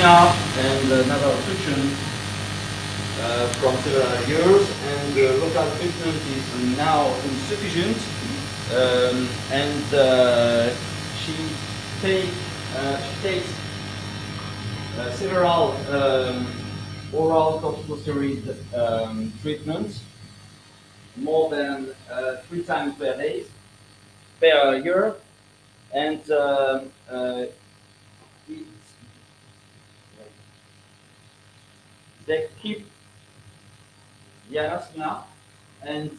lamina and nasal occlusion from several years, and local treatment is now insufficient. And she takes several oral corticosteroid treatments more than 3 times per year, and it's, they keep the anosmia and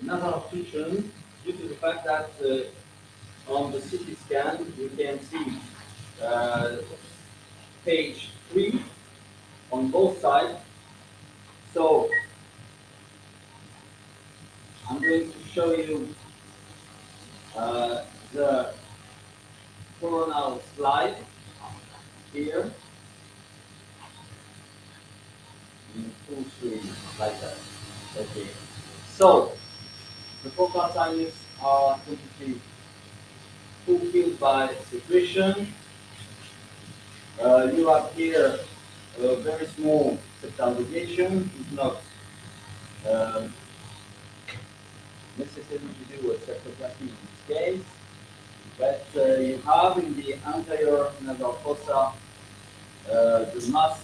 nasal occlusion due to the fact that on the CT scan you can see uh, page 3 on both sides. So I'm going to show you the coronal slide here in full screen like that. Okay. So the focal sinus are completely fulfilled by secretion. You have here a very small septal deviation. It's not um, necessary to do a septoplasty in this case, but you have in the anterior nasal fossa the mass,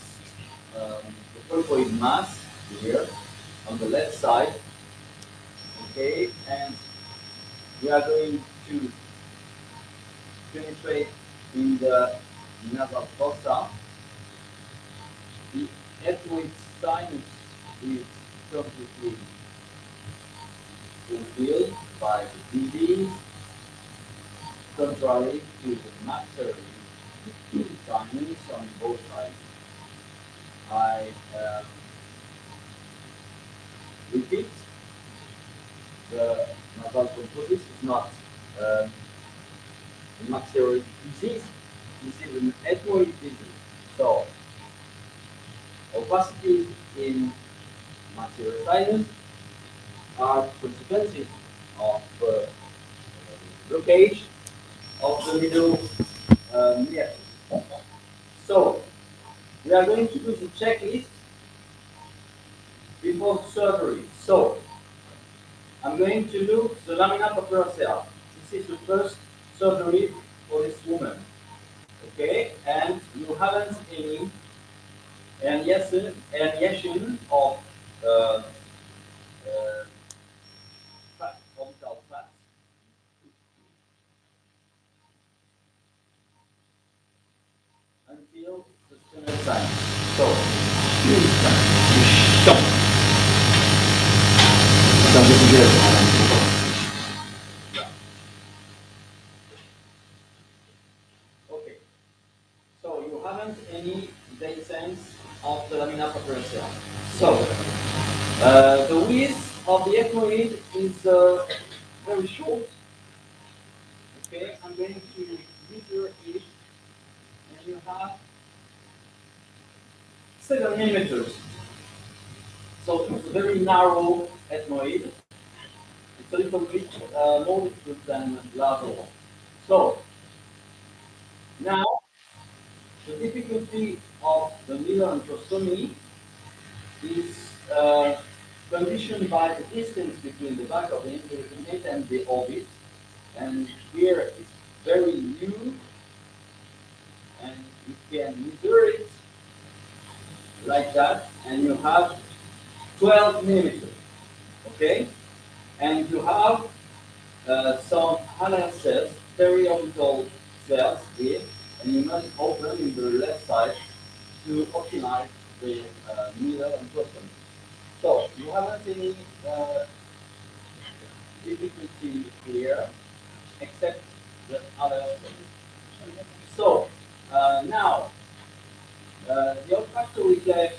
the polypoid mass here on the left side. Okay, and we are going to penetrate in the nasal fossa. The ethmoid sinus is completely fulfilled by the disease, contrary to the maxillary sinus on both sides. I repeat, the nasal composite is not um, a maxillary disease, this is an ethmoid disease. So, opacities in maxillary sinus are consequences of blockage of the middle meatus. So, we are going to do the checklist before surgery. So, I'm going to do the lamina papyracea. This is the first surgery for this woman. Okay, and you haven't any herniation of uh, fat, orbital fat, until the sternal sign. So, stop. Okay, so you haven't any descent of the lamina papyracea. So, the width of the ethmoid is very short. Okay, I'm going to measure it, and you have 7 millimeters. So it's a very narrow ethmoid. It's a little bit more difficult than lateral. So now the difficulty of the middle antrostomy is conditioned by the distance between the back of the infinite and the orbit. And here it's very new, and you can measure it like that, and you have 12 millimeters. Okay, and you have some halal cells, periorbital cells here, and you must open in the left side to optimize the middle antrostomy. So you haven't any difficulty here, except the other cells. So now the olfactory cleft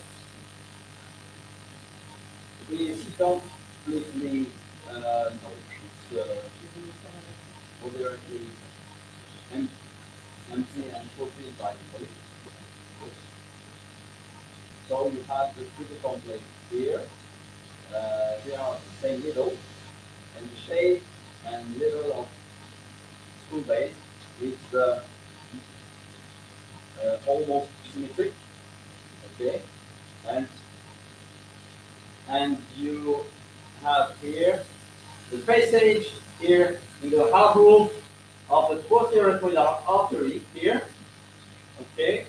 is completely no, it's moderately em- empty and fulfilled by the polyp. So you have the pretty complex here. They are the same middle, and the shape and level of school base is the almost symmetric. Okay, and you have here the passage here in the half roof of the posterior ethmoidal artery here. Okay,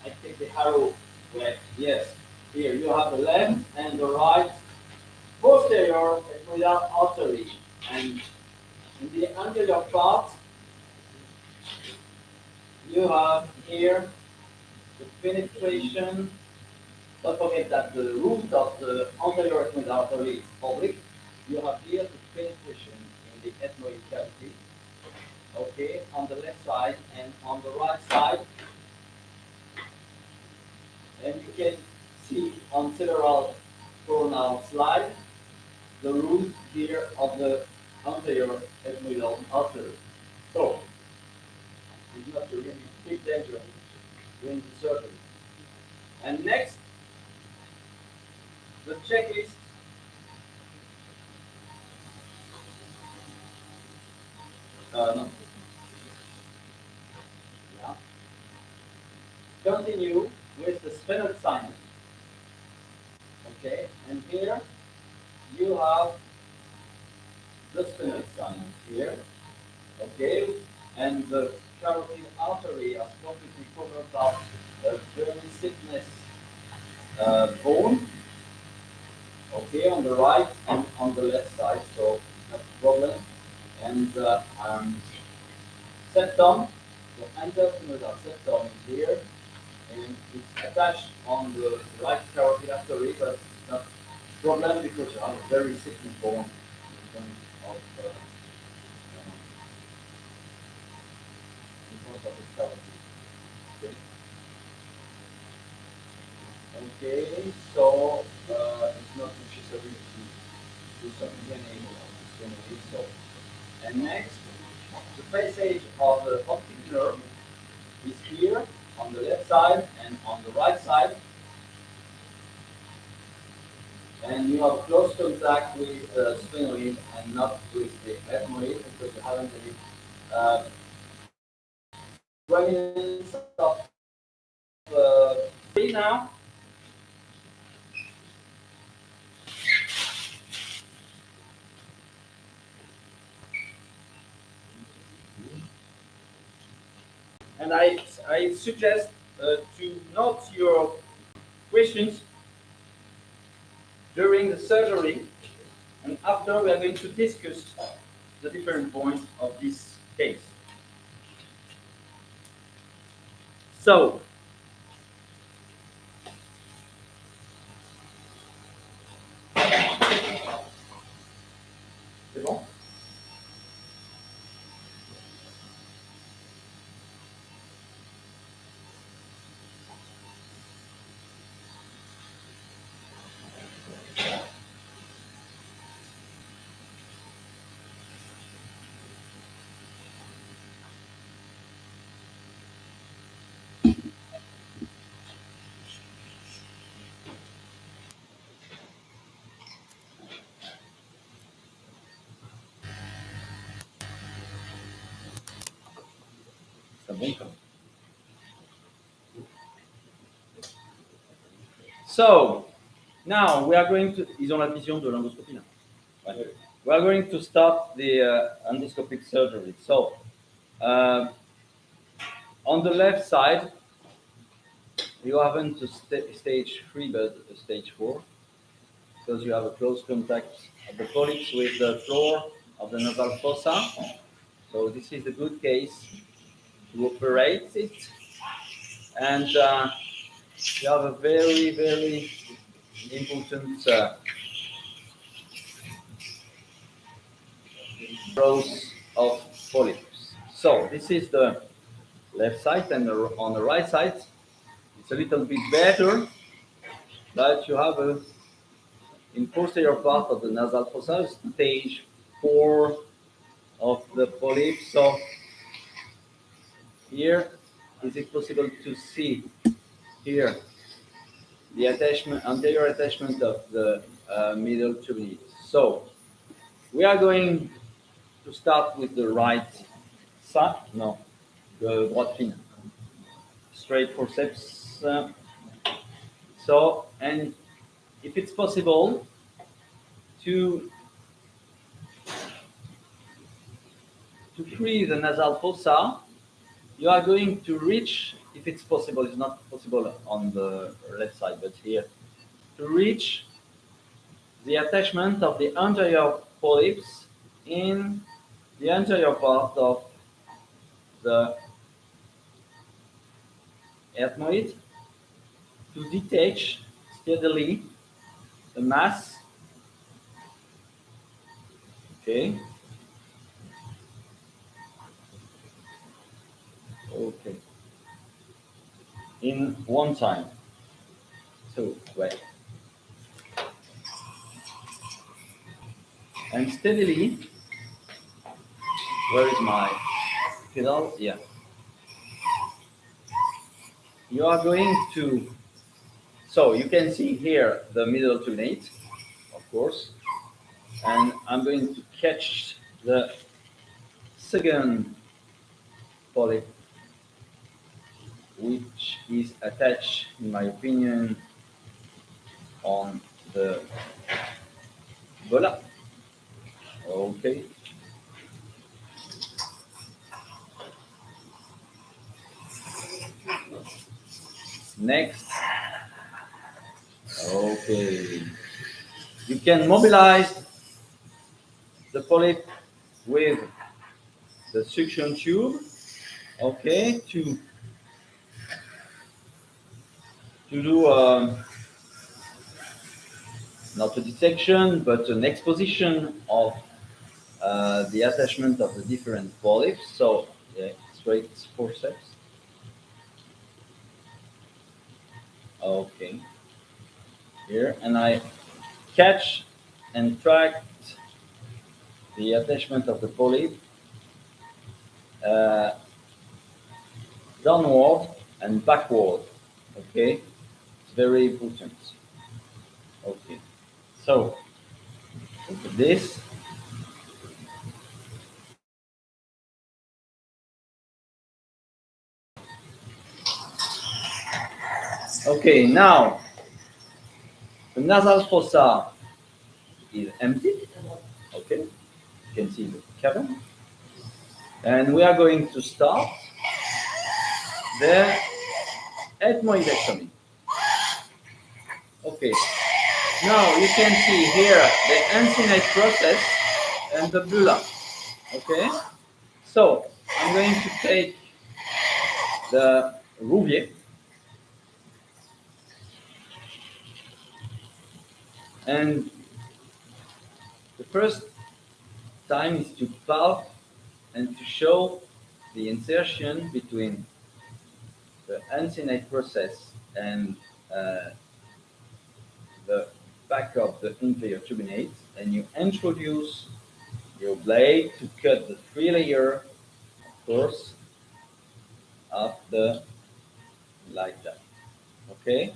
I take the arrow where, yes, here you have the left and the right posterior ethmoidal artery, and in the anterior part you have here the penetration. Don't forget that the root of the anterior ethmoid artery is public. You have here the penetration in the ethmoid cavity, okay, on the left side and on the right side. And you can see on several coronal slides the root here of the anterior ethmoidal artery. So, it's not a really big danger during the surgery. And next, the checklist. No. Yeah. Continue with the sphenoid sinus. Okay, and here you have the sphenoid sinus here. Okay, and the carotid artery is completely covered up a very thickness bone. Okay, on the right and on the left side, so no problem. And septum, the interstitial septum is here, and it's attached on the right carotid artery, but it's not a problem because you have a very thick bone in front of the carotid. Okay, so it's not necessary to do some DNA on this. So, and next, the passage of the optic nerve is here on the left side and on the right side, and you have close contact with the sphenoid and not with the ethmoid because you haven't any remnants of see now. And I suggest to note your questions during the surgery, and after we are going to discuss the different points of this case. So, c'est bon? So, now we are going to. Ils ont la vision de l'endoscopie là. Ouais. We are going to start the endoscopic surgery. So, on the left side, you haven't to stage 3 but stage 4 because you have a close contact of the polyps with the floor of the nasal fossa. So this is a good case to operate it, and you have a very, very important growth of polyps. So this is the left side, and on the right side, it's a little bit better, but you have a in posterior part of the nasal fossa, stage 4 of the polyp. So here, is it possible to see here the attachment, anterior attachment of the middle tubules? So we are going to start with the right side, no, the droite fine. straight forceps. So, and if it's possible to free the nasal fossa, you are going to reach, if it's possible, it's not possible on the left side, but here, to reach the attachment of the anterior polyps in the anterior part of the ethmoid to detach steadily the mass. Okay. Okay. In one time. So wait. And steadily. Where is my pedal? Yeah. You are going to. So you can see here the middle turbinate, of course, and I'm going to catch the second polyp, which is attached, in my opinion, on the bola. Okay. Next. Okay. You can mobilize the polyp with the suction tube, okay, to do not a dissection but an exposition of the attachment of the different polyps. So yeah, straight forceps. Okay. Here, and I catch and track the attachment of the polyp uh, downward and backward. Okay, it's very important. Okay, so look at this. Okay, now the nasal fossa is empty. Okay, you can see the cavern, and we are going to start the ethmoidectomy. Okay, now you can see here the uncinate process and the bulla. Okay, so I'm going to take the Rouvier and the first time is to pulp and to show the insertion between the uncinate process and the back of the inferior turbinate, and you introduce your blade to cut the 3-layer, of course, of the like that. Okay,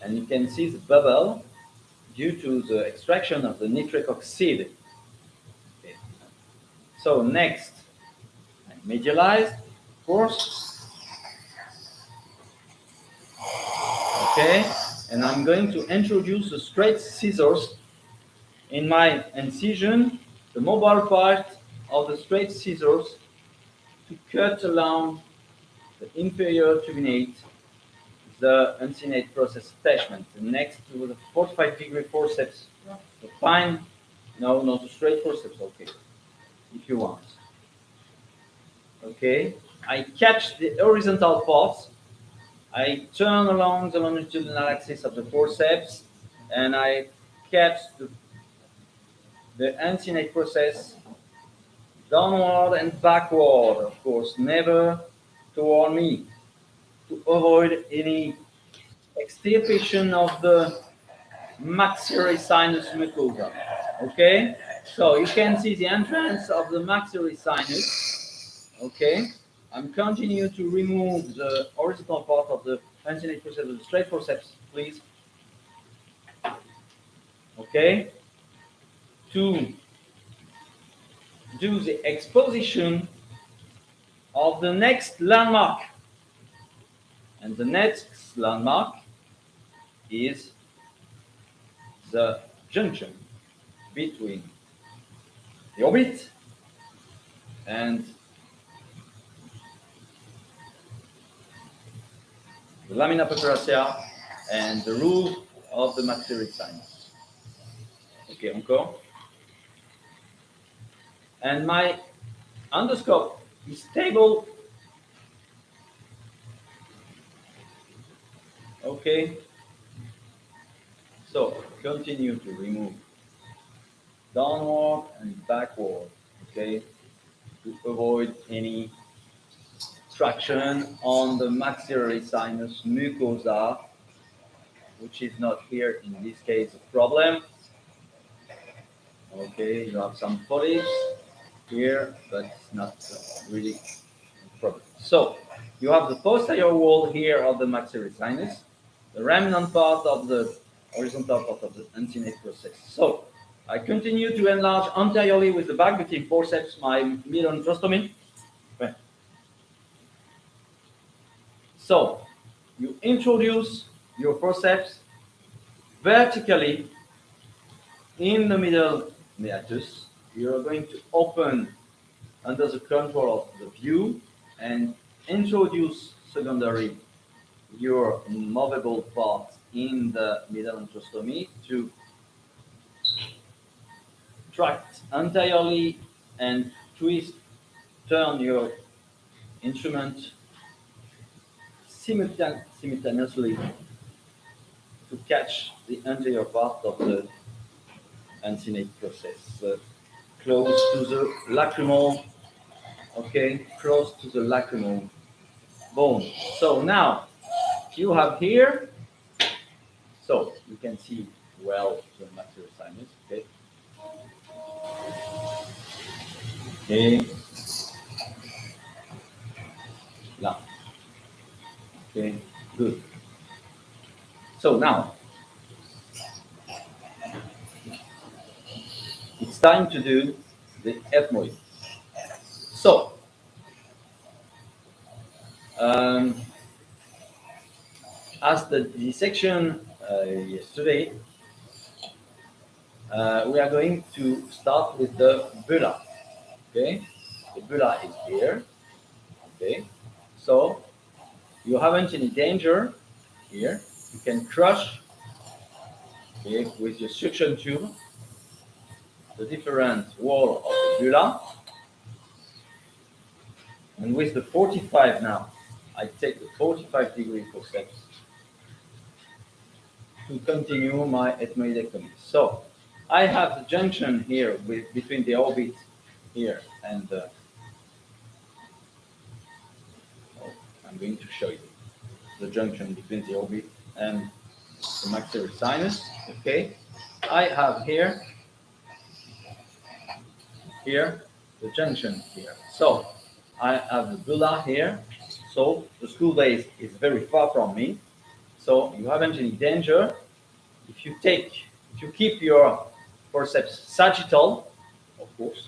and you can see the bubble due to the extraction of the nitric oxide. Okay. So next, I medialize, of course. Okay, and I'm going to introduce the straight scissors in my incision, the mobile part of the straight scissors to cut along the inferior turbinate, the uncinate process attachment. And next to the 45-degree forceps, the fine, no, not the straight forceps, okay, if you want. Okay, I catch the horizontal parts, I turn along the longitudinal axis of the forceps, and I catch the uncinate process downward and backward, of course, never toward me, to avoid any extirpation of the maxillary sinus mucosa. Okay, so you can see the entrance of the maxillary sinus. Okay, I'm continue to remove the horizontal part of the uncinate process of the straight forceps, please. Okay, to do the exposition of the next landmark. And the next landmark is the junction between the orbit and the lamina papyracea and the roof of the maxillary sinus. Okay, encore. And my endoscope is stable. Okay. So continue to remove downward and backward. Okay, to avoid any traction on the maxillary sinus mucosa, which is not here in this case a problem. Okay, you have some polyps here, but it's not really a problem. So you have the posterior wall here of the maxillary sinus, the remnant part of the horizontal part of the uncinate process. So I continue to enlarge anteriorly with the back between forceps my middle antrostomy. Okay. So you introduce your forceps vertically in the middle meatus. You're going to open under the control of the view and introduce secondary your movable part in the middle antrostomy to tract anteriorly and turn your instrument simultaneously to catch the anterior part of the uncinate process, close to the lacrimal, okay, close to the lacrimal bone. So now you have here, so you can see well the maxillary sinus, okay. Okay, là. Okay, good. So now it's time to do the ethmoid. So um, as the dissection yesterday, we are going to start with the bulla. Okay, the bulla is here. Okay, so you haven't any danger here. You can crush, okay, with your suction tube the different wall of the bulla, and with the 45 now, I take the 45-degree forceps to continue my ethmoidectomy. So I have the junction here between the orbit here and I'm going to show you the junction between the orbit and the maxillary sinus. Okay, I have here the junction here. So I have the bulla here. So the school base is very far from me. So you haven't any danger if you keep your forceps sagittal, of course.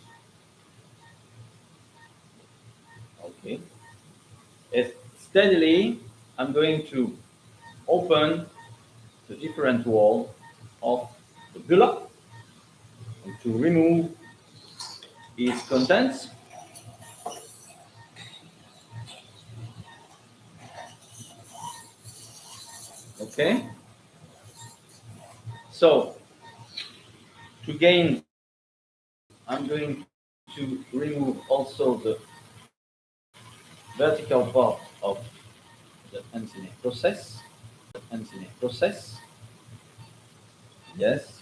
Okay. If steadily, I'm going to open the different wall of the bulla and to remove its contents. Okay. So to gain, I'm going to remove also the vertical part of the uncinate process. The uncinate process. Yes.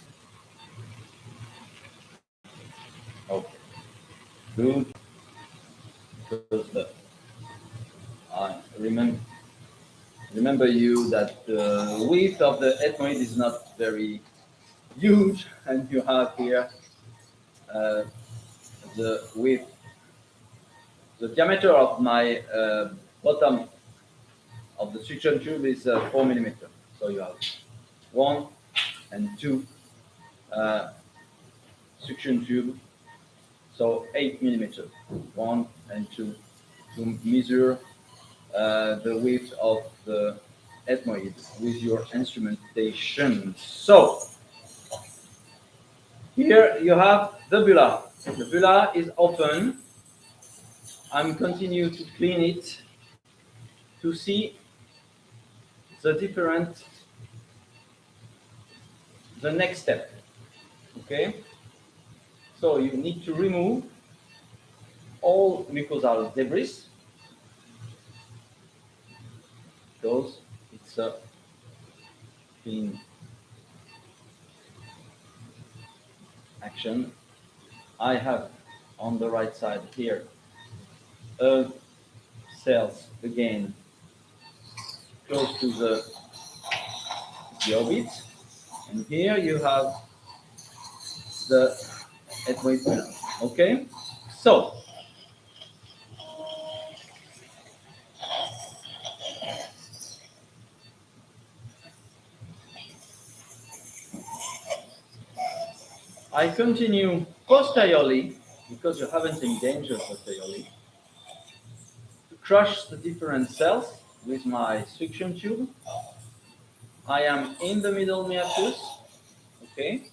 Okay. Good. Because I remember you that the width of the ethmoid is not very huge, and you have here uh, the width, the diameter of my bottom of the suction tube is 4 millimeter. So you have 1 and 2 uh, suction tube, so 8 millimeter, 1 and 2 to measure the width of the ethmoid with your instrumentation. So here you have the bulla. The bulla is open. I'm continue to clean it to see the different, the next step. Okay, so you need to remove all mucosal debris because it's a clean action. I have on the right side here cells again close to the orbit, and here you have the ethmoid bulla. Okay, so I continue posteriorly because you haven't endangered posteriorly to crush the different cells with my suction tube. I am in the middle meatus, okay,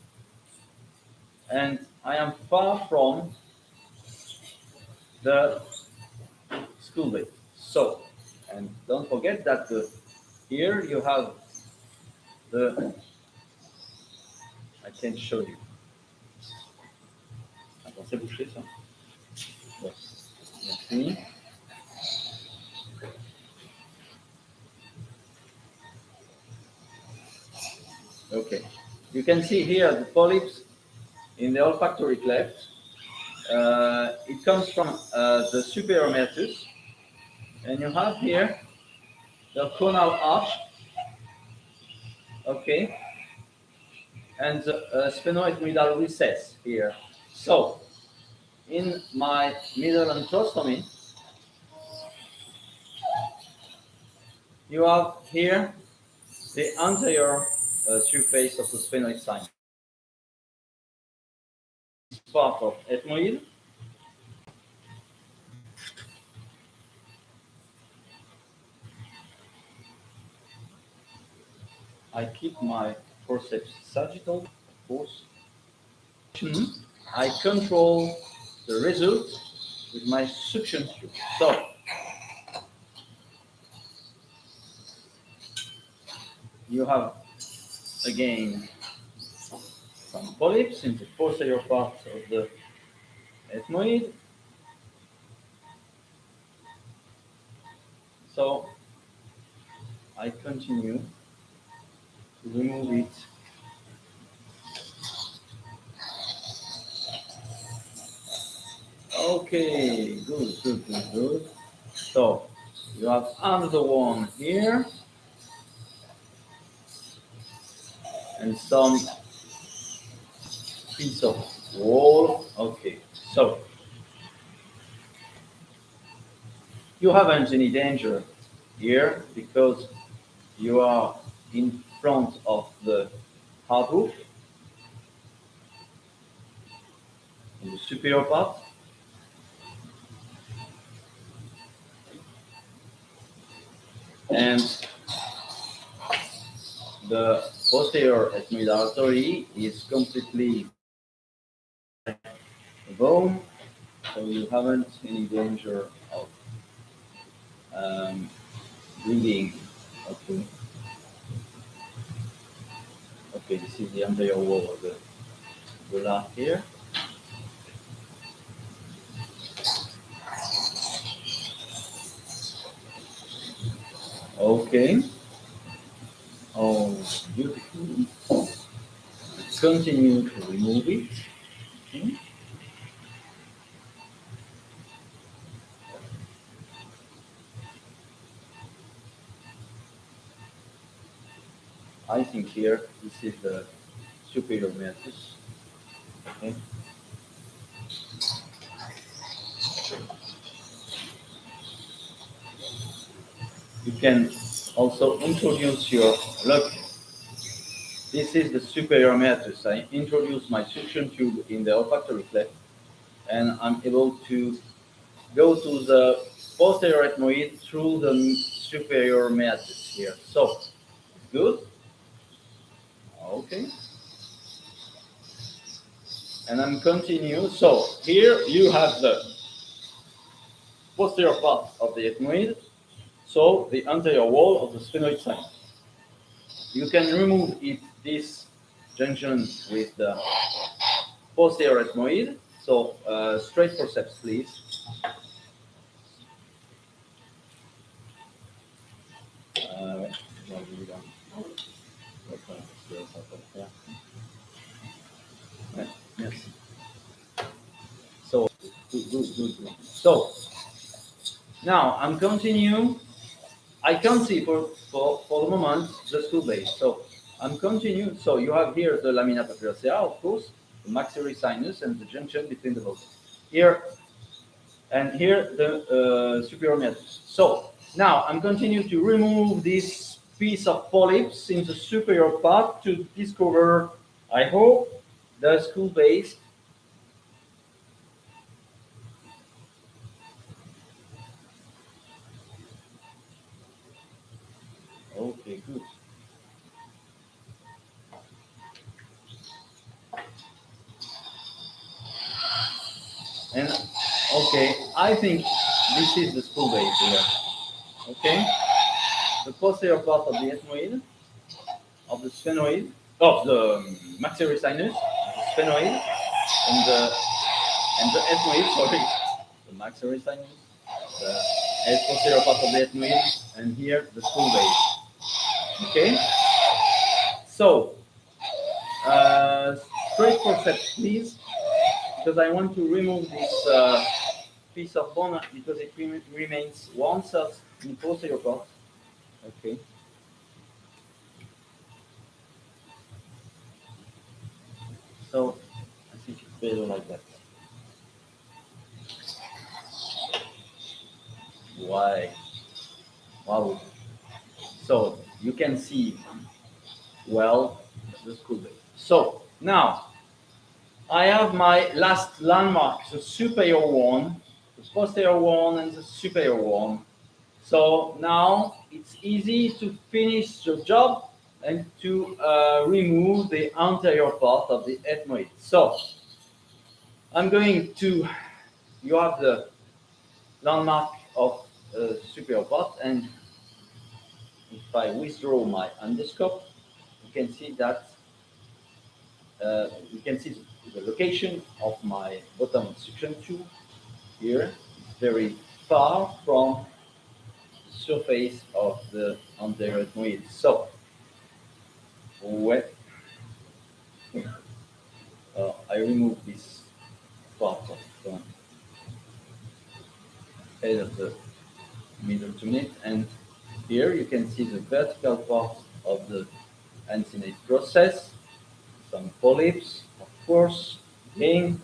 and I am far from the school base. So, and don't forget that here you have the, I can show you. Attends, c'est bouché ça? Yes. Merci. Okay. You can see here the polyps in the olfactory cleft. It comes from the superior meatus, and you have here the conal arch, okay, and the sphenoid recess here. So, in my middle antrostomy, you have here the anterior surface of the sphenoid sign. Part of ethmoid. I keep my forceps sagittal, of course. I control the result with my suction tube. So, you have again some polyps in the posterior part of the ethmoid. So, I continue to remove it. Okay, good. So, you have another one here and some piece of wall. Okay, so you haven't any danger here because you are in front of the hard roof in the superior part. And the posterior ethmoid artery is completely bone, so you haven't any danger of bleeding. Okay. Okay, this is the anterior wall of the bulla here. Okay. Oh, beautiful. Continue to remove it. Okay. I think here this is the superior meatus. Okay. You can also introduce your look. This is the superior meatus. I introduce my suction tube in the olfactory cleft, and I'm able to go to the posterior ethmoid through the superior meatus here. So, good. Okay. And I'm continue. So here you have the posterior part of the ethmoid, so the anterior wall of the sphenoid sinus. You can remove this junction with the posterior ethmoid. So straight forceps, please. Yes. So good. So now I'm continue. I can't see for the moment the skull base. So I'm continue. So you have here the lamina papyracea, of course, the maxillary sinus and the junction between the both. Here and here the superior meatus. So now I'm continue to remove this piece of polyps in the superior part to discover, I hope, the skull base. Okay, good. And okay, I think this is the skull base here. Okay, the posterior part of the ethmoid, of the sphenoid, of the maxillary sinus, the sphenoid, and the ethmoid. Sorry, the maxillary sinus, the posterior part of the ethmoid, and here the skull base. Okay, so straight forceps, please, because I want to remove this piece of bone because it remains one cell in the posterior part. Okay. So I think it's better like that. Why? Wow. So you can see well the skull base. So now I have my last landmark, the superior one, the posterior one, and the superior one. So now it's easy to finish the job and to remove the anterior part of the ethmoid. So I'm going to, you have the landmark of superior part, and if I withdraw my endoscope, you can see that you can see the location of my bottom suction tube here. It's very far from the surface of the anterior ethmoid. So when I remove this part of the head of the middle tunate, and here you can see the vertical part of the uncinate process, some polyps, of course. Again,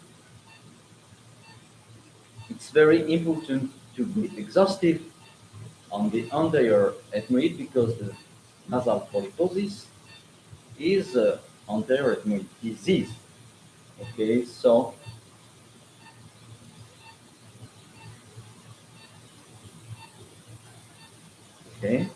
it's very important to be exhaustive on the anterior ethmoid because the nasal polyposis is anterior ethmoid disease. Okay, so okay.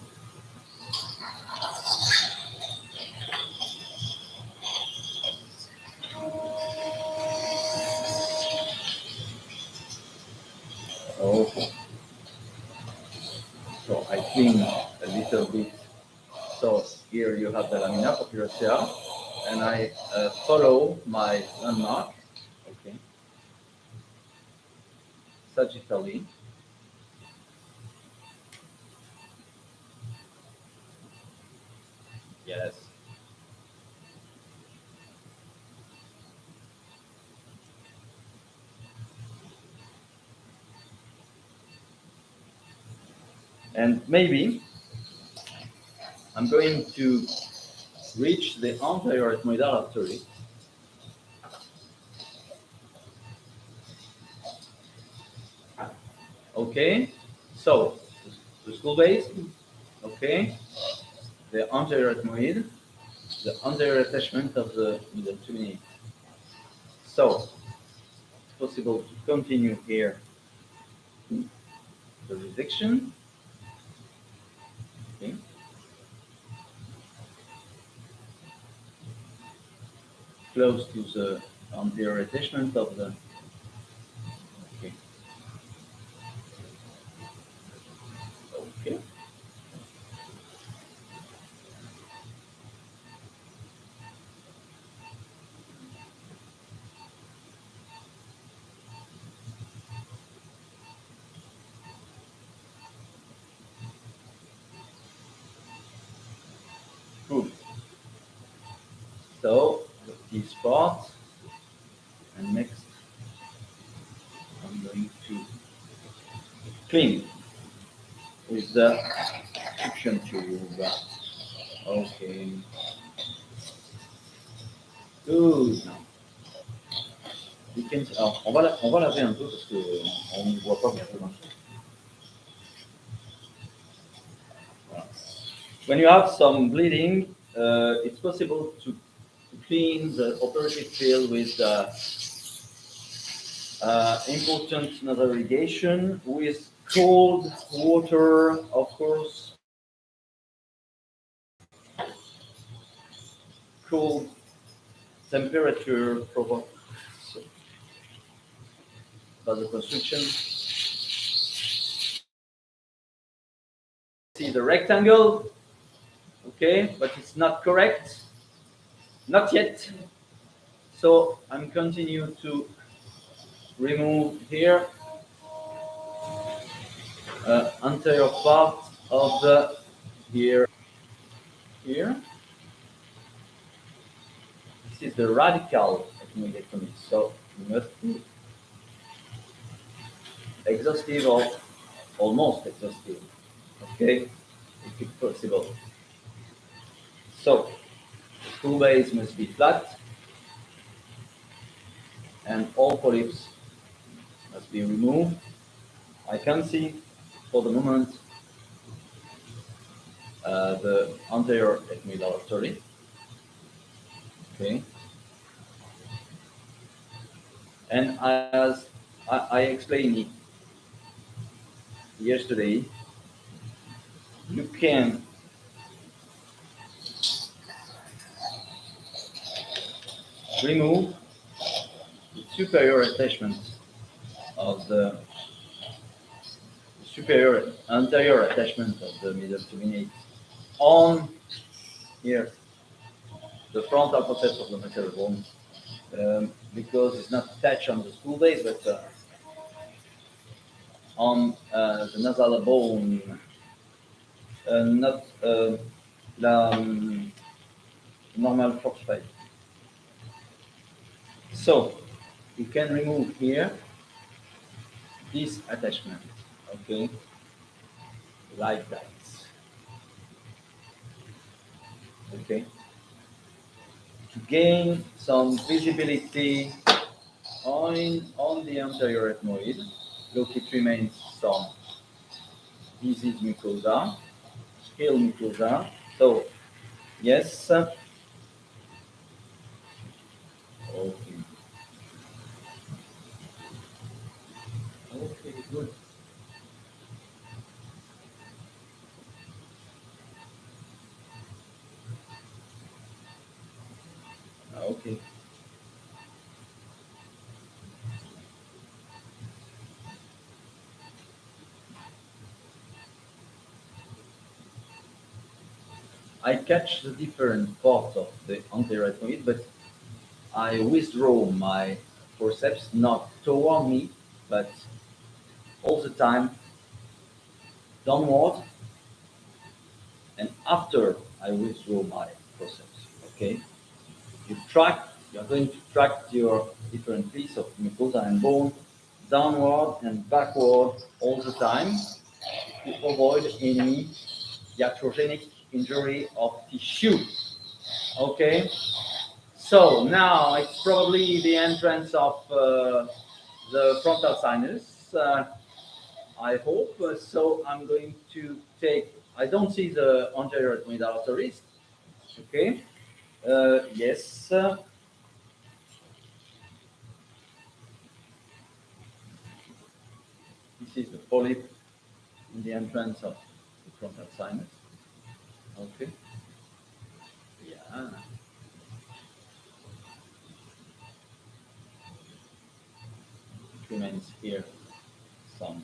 Okay. So I clean a little bit. So here you have the lamina papyracea, and I follow my landmark. Okay. Sagittally. Yes. And maybe I'm going to reach the anterior ethmoidal artery. Okay, so the skull base, okay, the anterior ethmoid, the anterior attachment of the middle tuninate. So it's possible to continue here the resection. Okay. Close to the anterior attachment of the. Okay. Okay. Good. So this part, and next I'm going to clean with the suction tube. Okay. Good. Alors, on va laver un peu parce qu'on ne voit pas bien. Voilà. When you have some bleeding, it's possible to clean the operative field with important nasal irrigation with cold water, of course. Cold temperature provoked by the constriction. See the rectangle, okay, but it's not correct, not yet. So I'm continue to remove here anterior part of the here. This is the radical ethmoidectomy. So you must be exhaustive or almost exhaustive. Okay, if it's possible. So the stool base must be flat and all polyps must be removed. I can see for the moment the anterior ethmoidal artery. Okay. And as I explained it yesterday, you can remove the superior attachment of the superior anterior attachment of the middle tuminate on here, the frontal process of the material bone, because it's not attached on the stool base, but on the nasal bone, not la normal force. So you can remove here this attachment, okay, like that, okay, to gain some visibility on the anterior ethmoid. Look, it remains some disease mucosa, scale mucosa. So yes, okay, okay, good. Okay. I catch the different parts of the anterior ethmoid, but I withdraw my forceps not toward me, but all the time downward, and after I withdraw my forceps. Okay, you are going to track your different piece of mucosa and bone downward and backward all the time to avoid any iatrogenic injury of tissue. Okay, so now it's probably the entrance of the frontal sinus. I hope. So I'm going to take. I don't see the anterior ethmoidal arteries. Okay. Yes. This is the polyp in the entrance of the frontal sinus. Okay. Yeah. It remains here some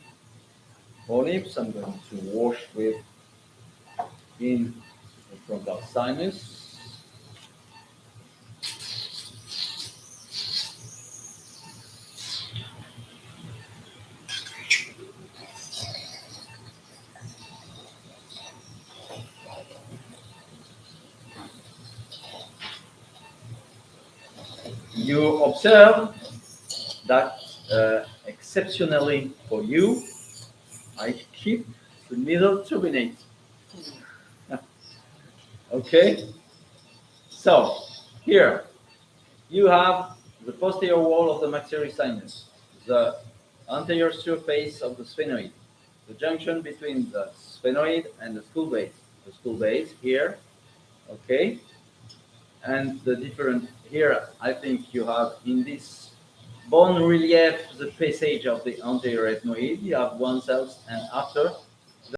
polyps. I'm going to wash with in the frontal sinus. You observe that exceptionally for you, I keep the middle turbinate. Okay? So, here you have the posterior wall of the maxillary sinus, the anterior surface of the sphenoid, the junction between the sphenoid and the skull base. The skull base here, okay? And the different, here I think you have in this bone relief the passage of the anterior ethmoid. You have one cell and after